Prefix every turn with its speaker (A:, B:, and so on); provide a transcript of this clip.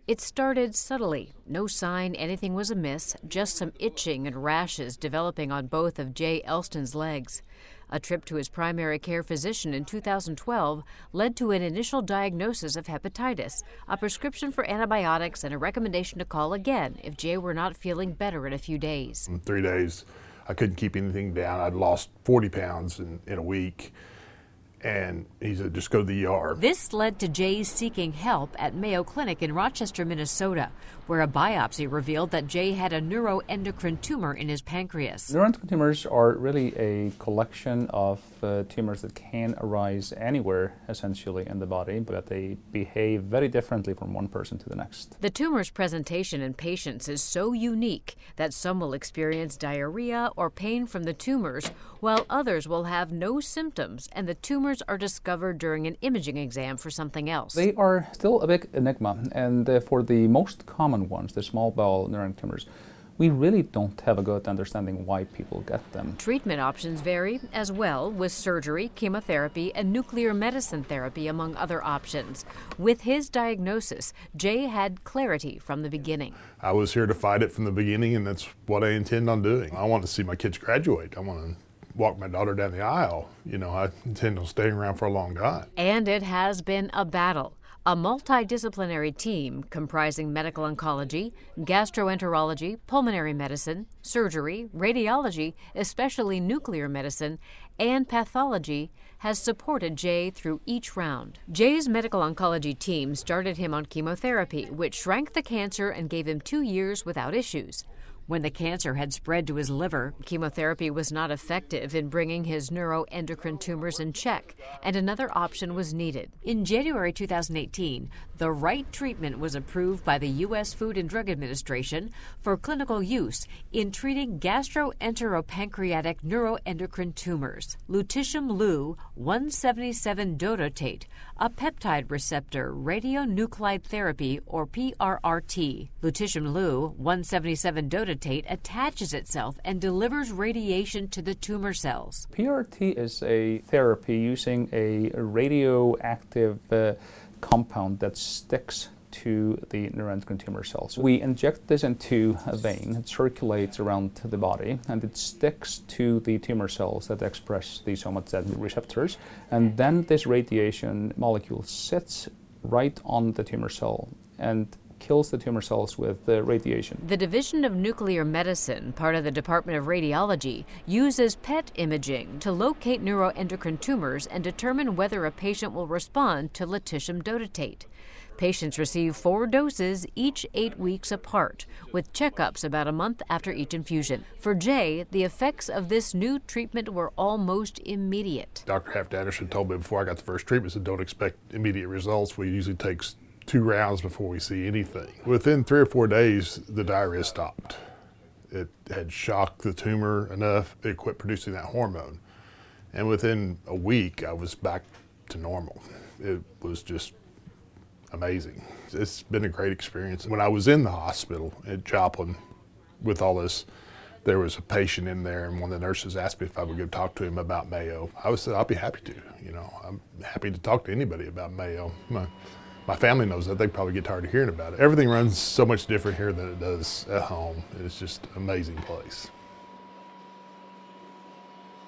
A: It started subtly. No sign anything was amiss, just some itching and rashes developing on both of Jay Elsten's legs. A trip to his primary care physician in 2012 led to an initial diagnosis of hepatitis, a prescription for antibiotics, and a recommendation to call again if Jay were not feeling better in a few days.
B: In 3 days, I couldn't keep anything down. I'd lost 40 pounds in a week. And he said, just go to the ER.
A: This led to Jay seeking help at Mayo Clinic in Rochester, Minnesota, where a biopsy revealed that Jay had a neuroendocrine tumor in his pancreas.
C: Neuroendocrine tumors are really a collection of tumors that can arise anywhere, essentially, in the body, but they behave very differently from one person to the next.
A: The tumor's presentation in patients is so unique that some will experience diarrhea or pain from the tumors, while others will have no symptoms, and the tumors are discovered during an imaging exam for something else.
C: They are still a big enigma, and for the most common ones, the small bowel neuroendocrine tumors, we really don't have a good understanding why people get them.
A: Treatment options vary as well, with surgery, chemotherapy, and nuclear medicine therapy among other options. With his diagnosis, Jay had clarity from the beginning.
B: I was here to fight it from the beginning, and that's what I intend on doing. I want to see my kids graduate. I want to walk my daughter down the aisle. I intend on staying around for a long time.
A: And it has been a battle. A multidisciplinary team comprising medical oncology, gastroenterology, pulmonary medicine, surgery, radiology, especially nuclear medicine, and pathology has supported Jay through each round. Jay's medical oncology team started him on chemotherapy, which shrank the cancer and gave him 2 years without issues. When the cancer had spread to his liver, chemotherapy was not effective in bringing his neuroendocrine tumors in check, and another option was needed. In January 2018, the right treatment was approved by the U.S. Food and Drug Administration for clinical use in treating gastroenteropancreatic neuroendocrine tumors. Lutetium-Lu 177 dotatate, a peptide receptor radionuclide therapy, or PRRT. Lutetium-Lu 177 dotatate attaches itself and delivers radiation to the tumor cells.
C: PRRT is a therapy using a radioactive compound that sticks to the neuroendocrine tumor cells. We inject this into a vein, it circulates around the body, and it sticks to the tumor cells that express the somatostatin receptors, and then this radiation molecule sits right on the tumor cell and kills the tumor cells with the radiation.
A: The Division of Nuclear Medicine, part of the Department of Radiology, uses PET imaging to locate neuroendocrine tumors and determine whether a patient will respond to lutetium dotatate. Patients receive 4 doses, each 8 weeks apart, with checkups about a month after each infusion. For Jay, the effects of this new treatment were almost immediate.
B: Dr. Anderson told me before I got the first treatment, said don't expect immediate results. We usually take 2 rounds before we see anything. Within 3 or 4 days, the diarrhea stopped. It had shocked the tumor enough, it quit producing that hormone. And within a week, I was back to normal. It was just amazing. It's been a great experience. When I was in the hospital at Joplin with all this, there was a patient in there, and one of the nurses asked me if I would go talk to him about Mayo. I said, I'll be happy to. I'm happy to talk to anybody about Mayo. My family knows that. They probably get tired of hearing about it. Everything runs so much different here than it does at home. It's just an amazing place.